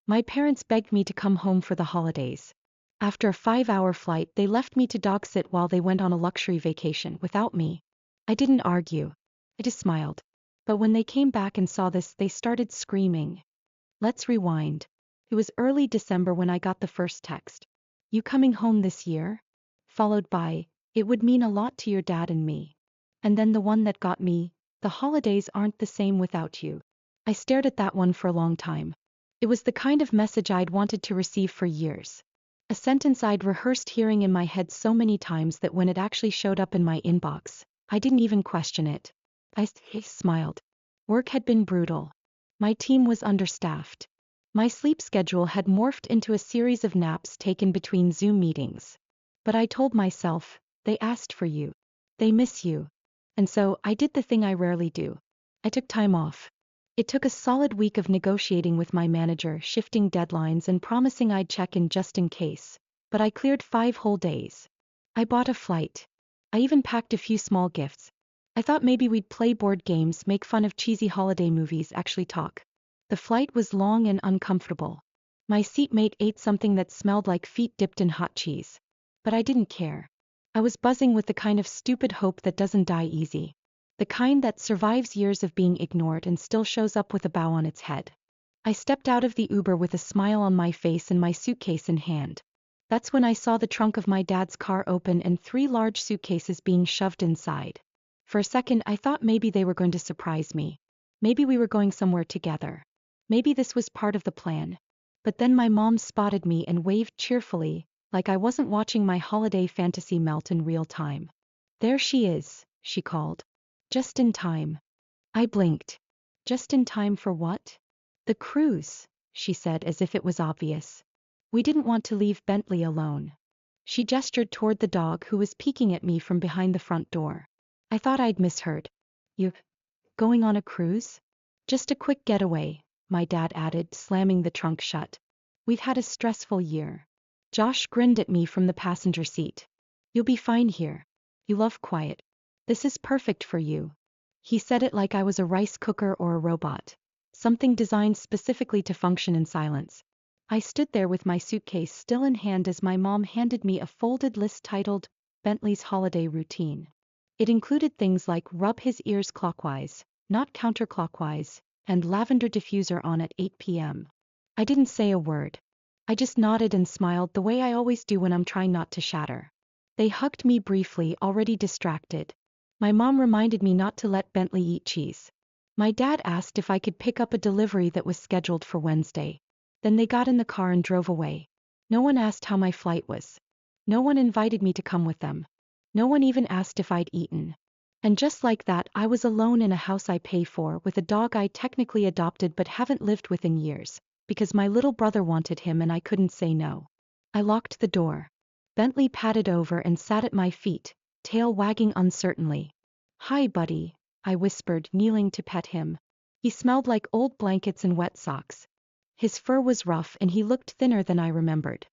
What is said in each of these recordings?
My parents begged me to come home for the holidays. After a 5-hour flight, they left me to Dogsit while they went on a luxury vacation without me. I didn't argue. I just smiled. But when they came back and saw this, they started screaming. Let's rewind. It was early December when I got the first text. You coming home this year? Followed by, it would mean a lot to your dad and me. And then the one that got me, the holidays aren't the same without you. I stared at that one for a long time. It was the kind of message I'd wanted to receive for years. A sentence I'd rehearsed hearing in my head so many times that when it actually showed up in my inbox, I didn't even question it. I smiled. Work had been brutal. My team was understaffed. My sleep schedule had morphed into a series of naps taken between Zoom meetings. But I told myself, they asked for you. They miss you. And so, I did the thing I rarely do. I took time off. It took a solid week of negotiating with my manager, shifting deadlines and promising I'd check in just in case. But I cleared 5 whole days. I bought a flight. I even packed a few small gifts. I thought maybe we'd play board games, make fun of cheesy holiday movies, actually talk. The flight was long and uncomfortable. My seatmate ate something that smelled like feet dipped in hot cheese. But I didn't care. I was buzzing with the kind of stupid hope that doesn't die easy. The kind that survives years of being ignored and still shows up with a bow on its head. I stepped out of the Uber with a smile on my face and my suitcase in hand. That's when I saw the trunk of my dad's car open and 3 large suitcases being shoved inside. For a second I thought maybe they were going to surprise me. Maybe we were going somewhere together. Maybe this was part of the plan. But then my mom spotted me and waved cheerfully, like I wasn't watching my holiday fantasy melt in real time. There she is, she called. Just in time. I blinked. Just in time for what? The cruise, she said as if it was obvious. We didn't want to leave Bentley alone. She gestured toward the dog who was peeking at me from behind the front door. I thought I'd misheard. You going on a cruise? Just a quick getaway, my dad added, slamming the trunk shut. We've had a stressful year. Josh grinned at me from the passenger seat. You'll be fine here. You love quiet. This is perfect for you. He said it like I was a rice cooker or a robot. Something designed specifically to function in silence. I stood there with my suitcase still in hand as my mom handed me a folded list titled, Bentley's Holiday Routine. It included things like rub his ears clockwise, not counterclockwise, and lavender diffuser on at 8 p.m. I didn't say a word. I just nodded and smiled the way I always do when I'm trying not to shatter. They hugged me briefly, already distracted. My mom reminded me not to let Bentley eat cheese. My dad asked if I could pick up a delivery that was scheduled for Wednesday. Then they got in the car and drove away. No one asked how my flight was. No one invited me to come with them. No one even asked if I'd eaten. And just like that, I was alone in a house I pay for with a dog I technically adopted but haven't lived with in years, because my little brother wanted him and I couldn't say no. I locked the door. Bentley padded over and sat at my feet, tail wagging uncertainly. Hi, buddy, I whispered, kneeling to pet him. He smelled like old blankets and wet socks. His fur was rough and he looked thinner than I remembered.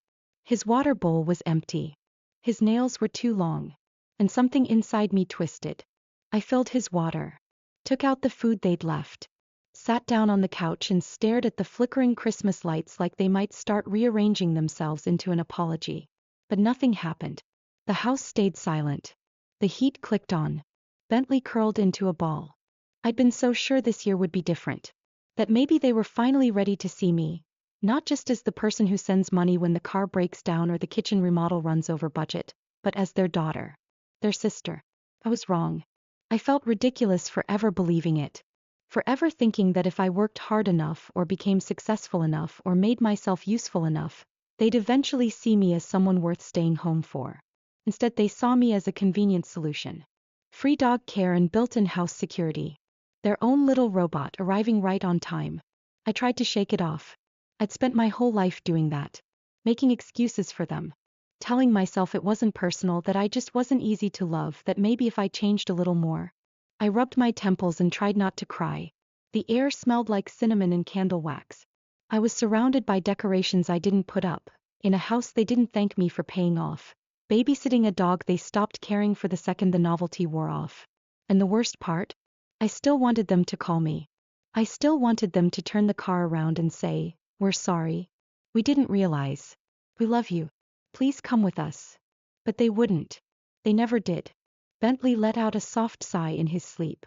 His water bowl was empty. His nails were too long. And something inside me twisted. I filled his water. Took out the food they'd left. Sat down on the couch and stared at the flickering Christmas lights like they might start rearranging themselves into an apology. But nothing happened. The house stayed silent. The heat clicked on. Bentley curled into a ball. I'd been so sure this year would be different. That maybe they were finally ready to see me. Not just as the person who sends money when the car breaks down or the kitchen remodel runs over budget, but as their daughter. Their sister. I was wrong. I felt ridiculous for ever believing it. Forever thinking that if I worked hard enough or became successful enough or made myself useful enough, they'd eventually see me as someone worth staying home for. Instead, they saw me as a convenient solution. Free dog care and built-in house security. Their own little robot arriving right on time. I tried to shake it off. I'd spent my whole life doing that. Making excuses for them. Telling myself it wasn't personal, that I just wasn't easy to love, that maybe if I changed a little more. I rubbed my temples and tried not to cry. The air smelled like cinnamon and candle wax. I was surrounded by decorations I didn't put up, in a house they didn't thank me for paying off, babysitting a dog they stopped caring for the second the novelty wore off. And the worst part? I still wanted them to call me. I still wanted them to turn the car around and say, We're sorry. We didn't realize. We love you. Please come with us. But they wouldn't. They never did. Bentley let out a soft sigh in his sleep.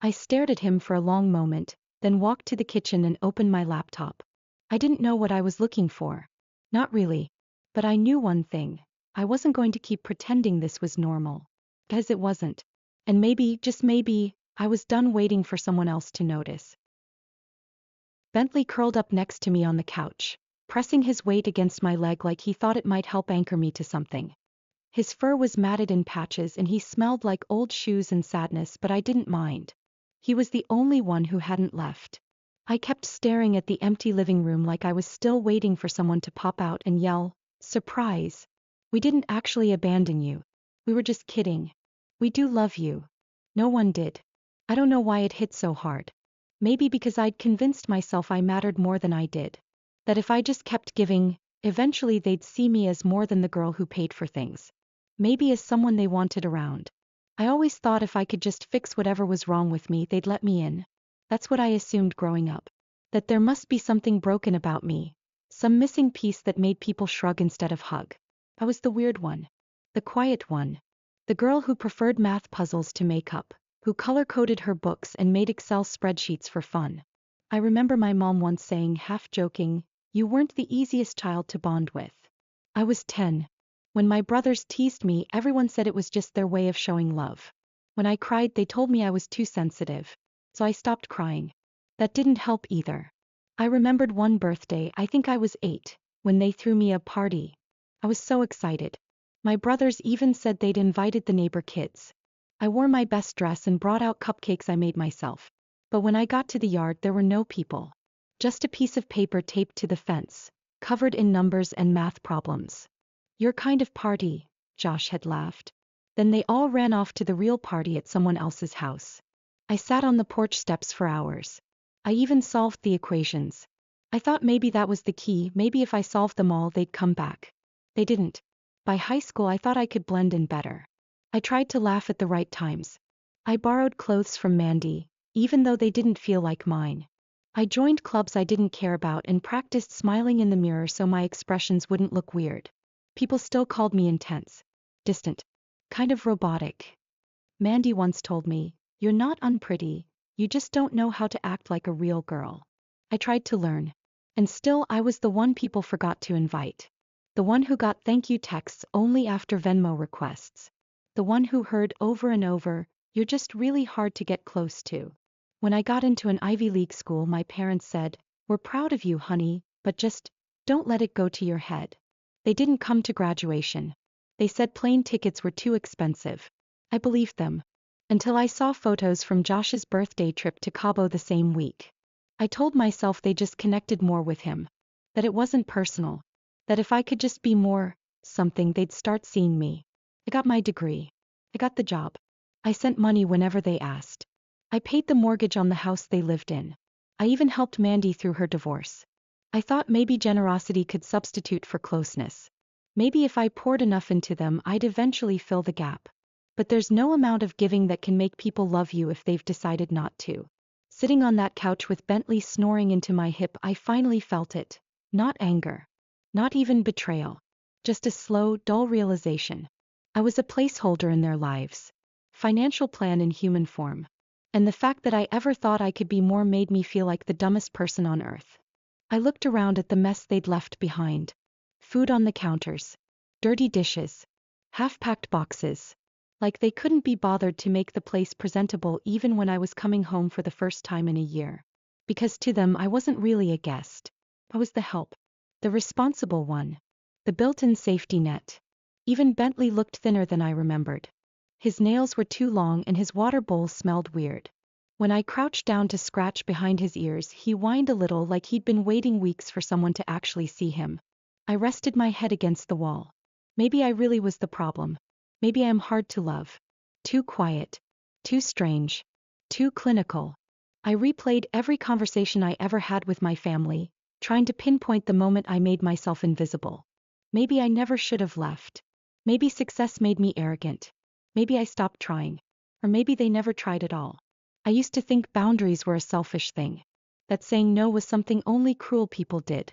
I stared at him for a long moment, then walked to the kitchen and opened my laptop. I didn't know what I was looking for. Not really. But I knew one thing. I wasn't going to keep pretending this was normal. Because it wasn't. And maybe, just maybe, I was done waiting for someone else to notice. Bentley curled up next to me on the couch, pressing his weight against my leg like he thought it might help anchor me to something. His fur was matted in patches and he smelled like old shoes and sadness, but I didn't mind. He was the only one who hadn't left. I kept staring at the empty living room like I was still waiting for someone to pop out and yell, "Surprise! We didn't actually abandon you. We were just kidding. We do love you." No one did. I don't know why it hit so hard. Maybe because I'd convinced myself I mattered more than I did. That if I just kept giving, eventually they'd see me as more than the girl who paid for things. Maybe as someone they wanted around. I always thought if I could just fix whatever was wrong with me, they'd let me in. That's what I assumed growing up. That there must be something broken about me. Some missing piece that made people shrug instead of hug. I was the weird one. The quiet one. The girl who preferred math puzzles to makeup, who color-coded her books and made Excel spreadsheets for fun. I remember my mom once saying, half joking, "You weren't the easiest child to bond with." I was 10. When my brothers teased me, everyone said it was just their way of showing love. When I cried, they told me I was too sensitive. So I stopped crying. That didn't help either. I remembered one birthday, I think I was 8, when they threw me a party. I was so excited. My brothers even said they'd invited the neighbor kids. I wore my best dress and brought out cupcakes I made myself. But when I got to the yard, there were no people. Just a piece of paper taped to the fence, covered in numbers and math problems. "Your kind of party," Josh had laughed. Then they all ran off to the real party at someone else's house. I sat on the porch steps for hours. I even solved the equations. I thought maybe that was the key, maybe if I solved them all they'd come back. They didn't. By high school I thought I could blend in better. I tried to laugh at the right times. I borrowed clothes from Mandy, even though they didn't feel like mine. I joined clubs I didn't care about and practiced smiling in the mirror so my expressions wouldn't look weird. People still called me intense, distant, kind of robotic. Mandy once told me, "You're not unpretty, you just don't know how to act like a real girl." I tried to learn. And still I was the one people forgot to invite. The one who got thank you texts only after Venmo requests. The one who heard over and over, "You're just really hard to get close to." When I got into an Ivy League school, my parents said, "We're proud of you, honey, but just don't let it go to your head." They didn't come to graduation. They said plane tickets were too expensive. I believed them. Until I saw photos from Josh's birthday trip to Cabo the same week. I told myself they just connected more with him. That it wasn't personal. That if I could just be more something, they'd start seeing me. I got my degree. I got the job. I sent money whenever they asked. I paid the mortgage on the house they lived in. I even helped Mandy through her divorce. I thought maybe generosity could substitute for closeness. Maybe if I poured enough into them, I'd eventually fill the gap. But there's no amount of giving that can make people love you if they've decided not to. Sitting on that couch with Bentley snoring into my hip, I finally felt it. Not anger. Not even betrayal. Just a slow, dull realization. I was a placeholder in their lives. Financial plan in human form. And the fact that I ever thought I could be more made me feel like the dumbest person on earth. I looked around at the mess they'd left behind. Food on the counters. Dirty dishes. Half-packed boxes. Like they couldn't be bothered to make the place presentable even when I was coming home for the first time in a year. Because to them I wasn't really a guest. I was the help. The responsible one. The built-in safety net. Even Bentley looked thinner than I remembered. His nails were too long and his water bowl smelled weird. When I crouched down to scratch behind his ears, he whined a little like he'd been waiting weeks for someone to actually see him. I rested my head against the wall. Maybe I really was the problem. Maybe I am hard to love. Too quiet. Too strange. Too clinical. I replayed every conversation I ever had with my family, trying to pinpoint the moment I made myself invisible. Maybe I never should have left. Maybe success made me arrogant. Maybe I stopped trying. Or maybe they never tried at all. I used to think boundaries were a selfish thing. That saying no was something only cruel people did.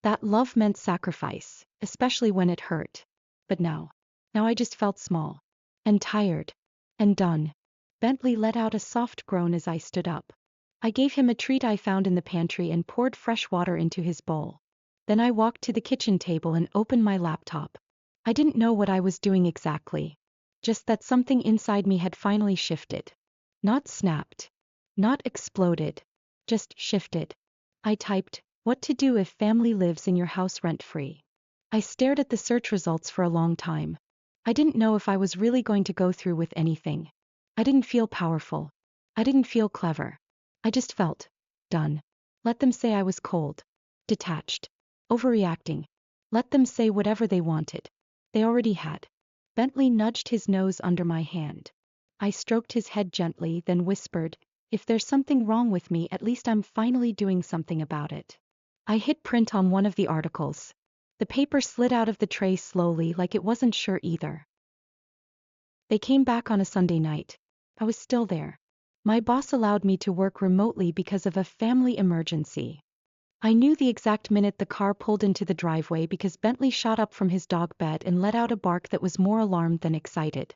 That love meant sacrifice, especially when it hurt. But now I just felt small. And tired. And done. Bentley let out a soft groan as I stood up. I gave him a treat I found in the pantry and poured fresh water into his bowl. Then I walked to the kitchen table and opened my laptop. I didn't know what I was doing exactly. Just that something inside me had finally shifted. Not snapped. Not exploded. Just shifted. I typed, "What to do if family lives in your house rent-free." I stared at the search results for a long time. I didn't know if I was really going to go through with anything. I didn't feel powerful. I didn't feel clever. I just felt done. Let them say I was cold. Detached. Overreacting. Let them say whatever they wanted. They already had. Bentley nudged his nose under my hand. I stroked his head gently, then whispered, "If there's something wrong with me, at least I'm finally doing something about it." I hit print on one of the articles. The paper slid out of the tray slowly, like it wasn't sure either. They came back on a Sunday night. I was still there. My boss allowed me to work remotely because of a family emergency. I knew the exact minute the car pulled into the driveway because Bentley shot up from his dog bed and let out a bark that was more alarmed than excited.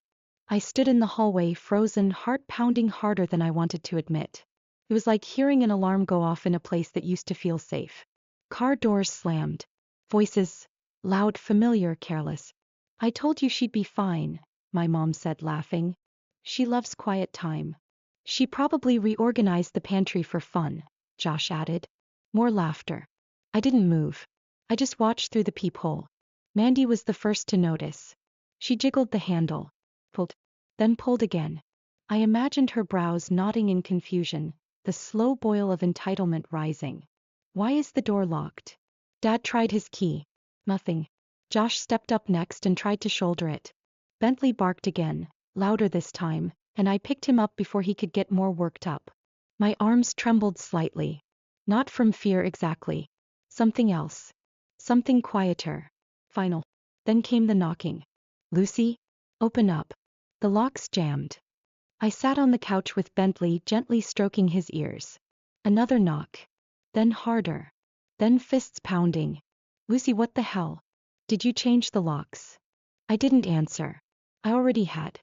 I stood in the hallway, frozen, heart pounding harder than I wanted to admit. It was like hearing an alarm go off in a place that used to feel safe. Car doors slammed. Voices. Loud, familiar, careless. "I told you she'd be fine," my mom said, laughing. "She loves quiet time." "She probably reorganized the pantry for fun," Josh added. More laughter. I didn't move. I just watched through the peephole. Mandy was the first to notice. She jiggled the handle. Pulled. Then pulled again. I imagined her brows knotting in confusion, the slow boil of entitlement rising. "Why is the door locked?" Dad tried his key. Nothing. Josh stepped up next and tried to shoulder it. Bentley barked again, louder this time, and I picked him up before he could get more worked up. My arms trembled slightly. Not from fear exactly. Something else. Something quieter. Final. Then came the knocking. "Lucy? Open up." The locks jammed. I sat on the couch with Bentley gently stroking his ears. Another knock. Then harder. Then fists pounding. "Lucy, what the hell? Did you change the locks?" I didn't answer. I already had.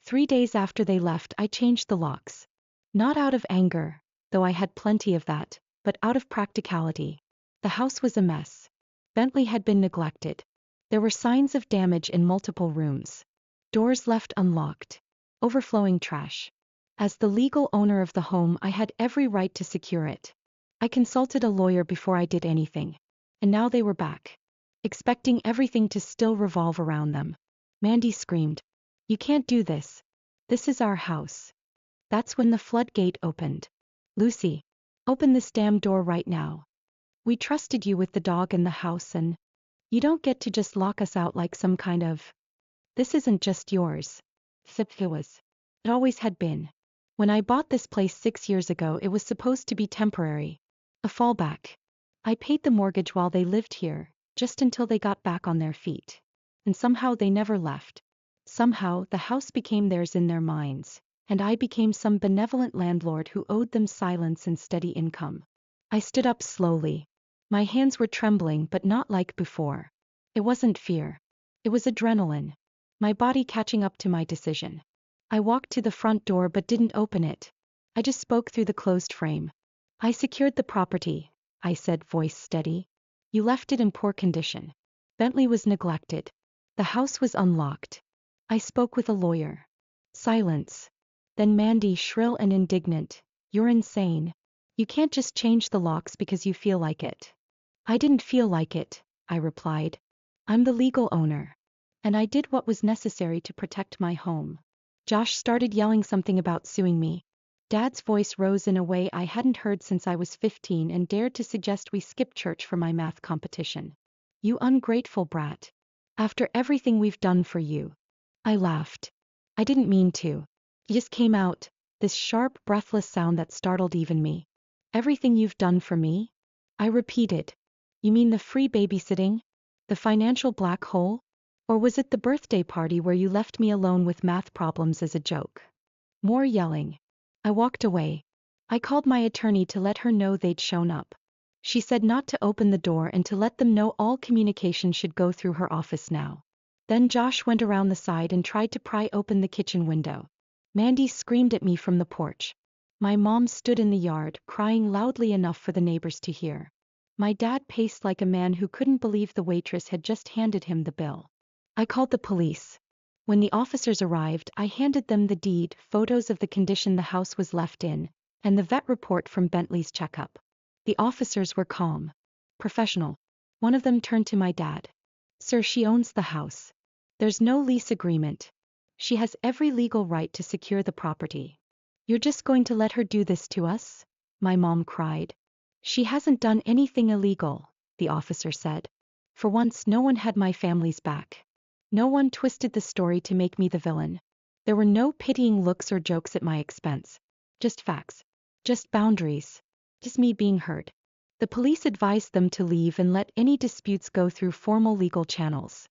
3 days after they left, I changed the locks. Not out of anger, though I had plenty of that, but out of practicality. The house was a mess. Bentley had been neglected. There were signs of damage in multiple rooms. Doors left unlocked. Overflowing trash. As the legal owner of the home, I had every right to secure it. I consulted a lawyer before I did anything. And now they were back. Expecting everything to still revolve around them. Mandy screamed, "You can't do this. This is our house." That's when the floodgate opened. "Lucy, open this damn door right now. We trusted you with the dog and the house, and you don't get to just lock us out like some kind of... This isn't just yours." It was. It always had been. When I bought this place 6 years ago, it was supposed to be temporary. A fallback. I paid the mortgage while they lived here, just until they got back on their feet. And somehow they never left. Somehow the house became theirs in their minds, and I became some benevolent landlord who owed them silence and steady income. I stood up slowly. My hands were trembling, but not like before. It wasn't fear. It was adrenaline. My body catching up to my decision. I walked to the front door but didn't open it. I just spoke through the closed frame. "I secured the property," I said, voice steady. "You left it in poor condition. Bentley was neglected. The house was unlocked. I spoke with a lawyer." Silence. Then Mandy, shrill and indignant, "You're insane. You can't just change the locks because you feel like it." "I didn't feel like it," I replied. "I'm the legal owner. And I did what was necessary to protect my home." Josh started yelling something about suing me. Dad's voice rose in a way I hadn't heard since I was 15 and dared to suggest we skip church for my math competition. "You ungrateful brat. After everything we've done for you." I laughed. I didn't mean to. It just came out, this sharp, breathless sound that startled even me. "Everything you've done for me?" I repeated. "You mean the free babysitting? The financial black hole? Or was it the birthday party where you left me alone with math problems as a joke?" More yelling. I walked away. I called my attorney to let her know they'd shown up. She said not to open the door and to let them know all communication should go through her office now. Then Josh went around the side and tried to pry open the kitchen window. Mandy screamed at me from the porch. My mom stood in the yard, crying loudly enough for the neighbors to hear. My dad paced like a man who couldn't believe the waitress had just handed him the bill. I called the police. When the officers arrived, I handed them the deed, photos of the condition the house was left in, and the vet report from Bentley's checkup. The officers were calm, professional. One of them turned to my dad. Sir, she owns the house. There's no lease agreement. She has every legal right to secure the property. You're just going to let her do this to us? My mom cried. She hasn't done anything illegal, the officer said. For once, no one had my family's back. No one twisted the story to make me the villain. There were no pitying looks or jokes at my expense. Just facts. Just boundaries. Just me being heard. The police advised them to leave and let any disputes go through formal legal channels.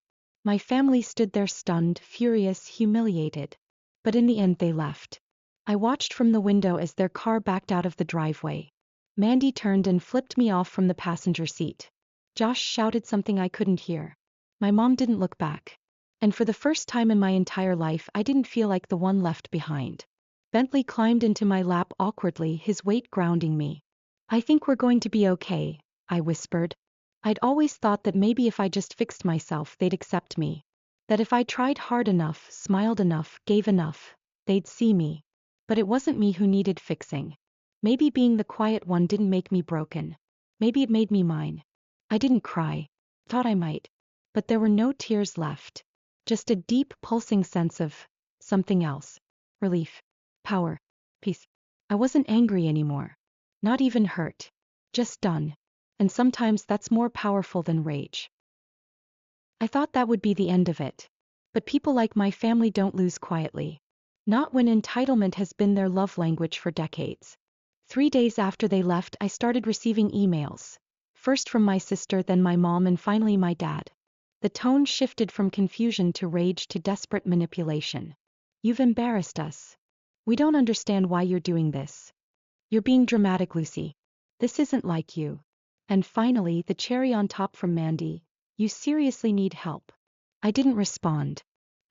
My family stood there stunned, furious, humiliated. But in the end they left. I watched from the window as their car backed out of the driveway. Mandy turned and flipped me off from the passenger seat. Josh shouted something I couldn't hear. My mom didn't look back. And for the first time in my entire life, I didn't feel like the one left behind. Bentley climbed into my lap awkwardly, his weight grounding me. I think we're going to be okay, I whispered. I'd always thought that maybe if I just fixed myself, they'd accept me. That if I tried hard enough, smiled enough, gave enough, they'd see me. But it wasn't me who needed fixing. Maybe being the quiet one didn't make me broken. Maybe it made me mine. I didn't cry. Thought I might. But there were no tears left. Just a deep, pulsing sense of something else. Relief. Power. Peace. I wasn't angry anymore. Not even hurt. Just done. And sometimes that's more powerful than rage. I thought that would be the end of it. But people like my family don't lose quietly. Not when entitlement has been their love language for decades. 3 days after they left, I started receiving emails. First from my sister, then my mom, and finally my dad. The tone shifted from confusion to rage to desperate manipulation. You've embarrassed us. We don't understand why you're doing this. You're being dramatic, Lucy. This isn't like you. And finally, the cherry on top from Mandy. You seriously need help. I didn't respond.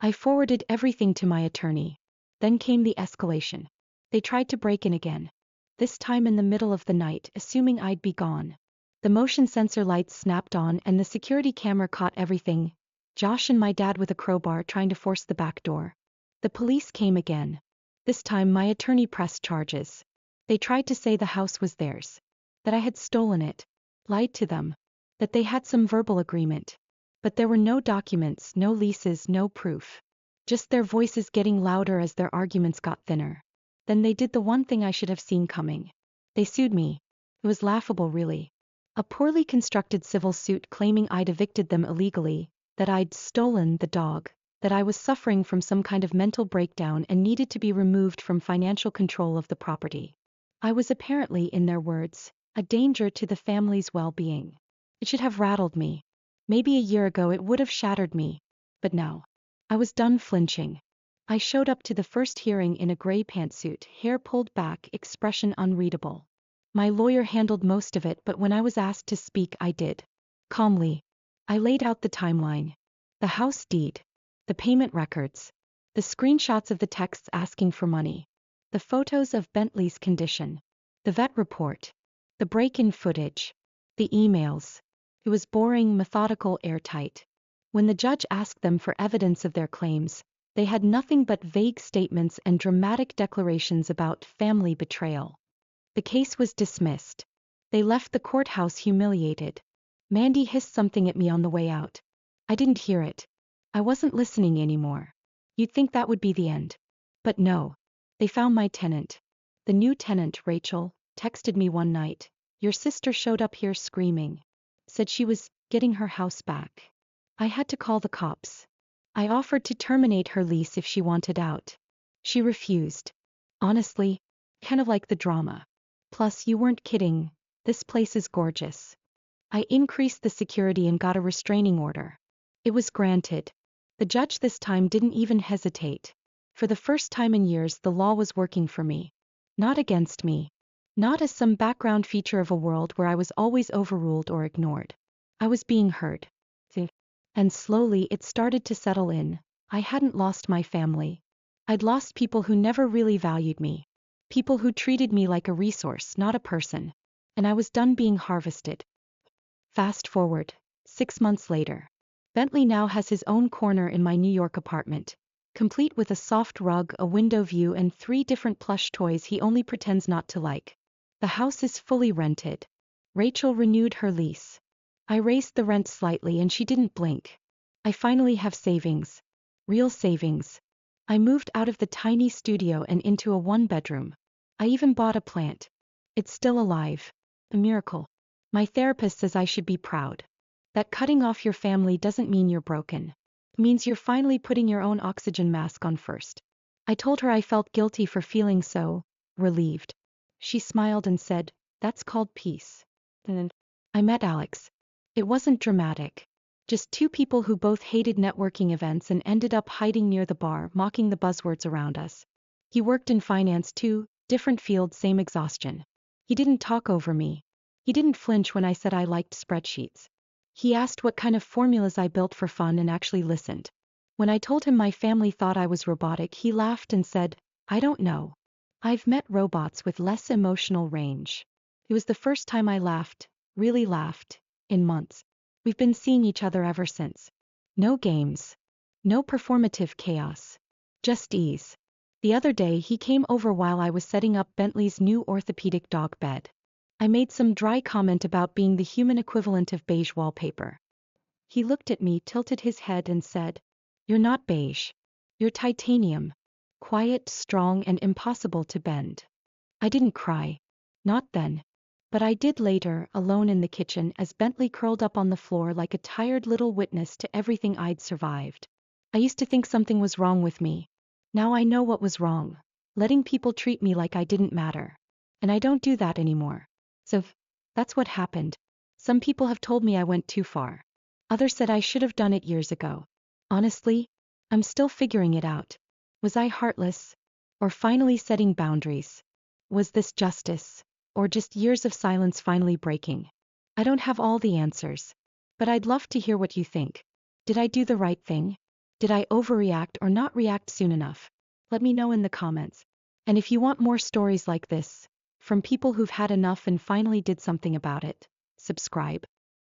I forwarded everything to my attorney. Then came the escalation. They tried to break in again. This time in the middle of the night, assuming I'd be gone. The motion sensor lights snapped on and the security camera caught everything. Josh and my dad with a crowbar trying to force the back door. The police came again. This time my attorney pressed charges. They tried to say the house was theirs. That I had stolen it. Lied to them. That they had some verbal agreement. But there were no documents, no leases, no proof. Just their voices getting louder as their arguments got thinner. Then they did the one thing I should have seen coming. They sued me. It was laughable, really. A poorly constructed civil suit claiming I'd evicted them illegally, that I'd stolen the dog, that I was suffering from some kind of mental breakdown and needed to be removed from financial control of the property. I was apparently, in their words, a danger to the family's well-being. It should have rattled me. Maybe a year ago it would have shattered me. But now, I was done flinching. I showed up to the first hearing in a gray pantsuit, hair pulled back, expression unreadable. My lawyer handled most of it, but when I was asked to speak, I did. Calmly. I laid out the timeline. The house deed. The payment records. The screenshots of the texts asking for money. The photos of Bentley's condition. The vet report. The break-in footage. The emails. It was boring, methodical, airtight. When the judge asked them for evidence of their claims, they had nothing but vague statements and dramatic declarations about family betrayal. The case was dismissed. They left the courthouse humiliated. Mandy hissed something at me on the way out. I didn't hear it. I wasn't listening anymore. You'd think that would be the end. But no. They found my tenant. The new tenant, Rachel, texted me one night. Your sister showed up here screaming. Said she was getting her house back. I had to call the cops. I offered to terminate her lease if she wanted out. She refused. Honestly, kind of like the drama. Plus, you weren't kidding. This place is gorgeous. I increased the security and got a restraining order. It was granted. The judge this time didn't even hesitate. For the first time in years, the law was working for me. Not against me. Not as some background feature of a world where I was always overruled or ignored. I was being heard. And slowly it started to settle in. I hadn't lost my family. I'd lost people who never really valued me. People who treated me like a resource, not a person. And I was done being harvested. Fast forward, 6 months later. Bentley now has his own corner in my New York apartment, complete with a soft rug, a window view, and 3 different plush toys he only pretends not to like. The house is fully rented. Rachel renewed her lease. I raised the rent slightly and she didn't blink. I finally have savings. Real savings. I moved out of the tiny studio and into a 1-bedroom. I even bought a plant. It's still alive. A miracle. My therapist says I should be proud. That cutting off your family doesn't mean you're broken. It means you're finally putting your own oxygen mask on first. I told her I felt guilty for feeling so relieved. She smiled and said, "That's called peace." Then I met Alex. It wasn't dramatic. Just 2 people who both hated networking events and ended up hiding near the bar, mocking the buzzwords around us. He worked in finance too, different field, same exhaustion. He didn't talk over me. He didn't flinch when I said I liked spreadsheets. He asked what kind of formulas I built for fun and actually listened. When I told him my family thought I was robotic, he laughed and said, "I don't know. I've met robots with less emotional range." It was the first time I laughed, really laughed, in months. We've been seeing each other ever since. No games. No performative chaos. Just ease. The other day he came over while I was setting up Bentley's new orthopedic dog bed. I made some dry comment about being the human equivalent of beige wallpaper. He looked at me, tilted his head and said, "You're not beige. You're titanium. Quiet, strong, and impossible to bend." I didn't cry. Not then. But I did later, alone in the kitchen, as Bentley curled up on the floor like a tired little witness to everything I'd survived. I used to think something was wrong with me. Now I know what was wrong. Letting people treat me like I didn't matter. And I don't do that anymore. So, that's what happened. Some people have told me I went too far. Others said I should have done it years ago. Honestly, I'm still figuring it out. Was I heartless? Or finally setting boundaries? Was this justice? Or just years of silence finally breaking? I don't have all the answers. But I'd love to hear what you think. Did I do the right thing? Did I overreact or not react soon enough? Let me know in the comments. And if you want more stories like this, from people who've had enough and finally did something about it, subscribe.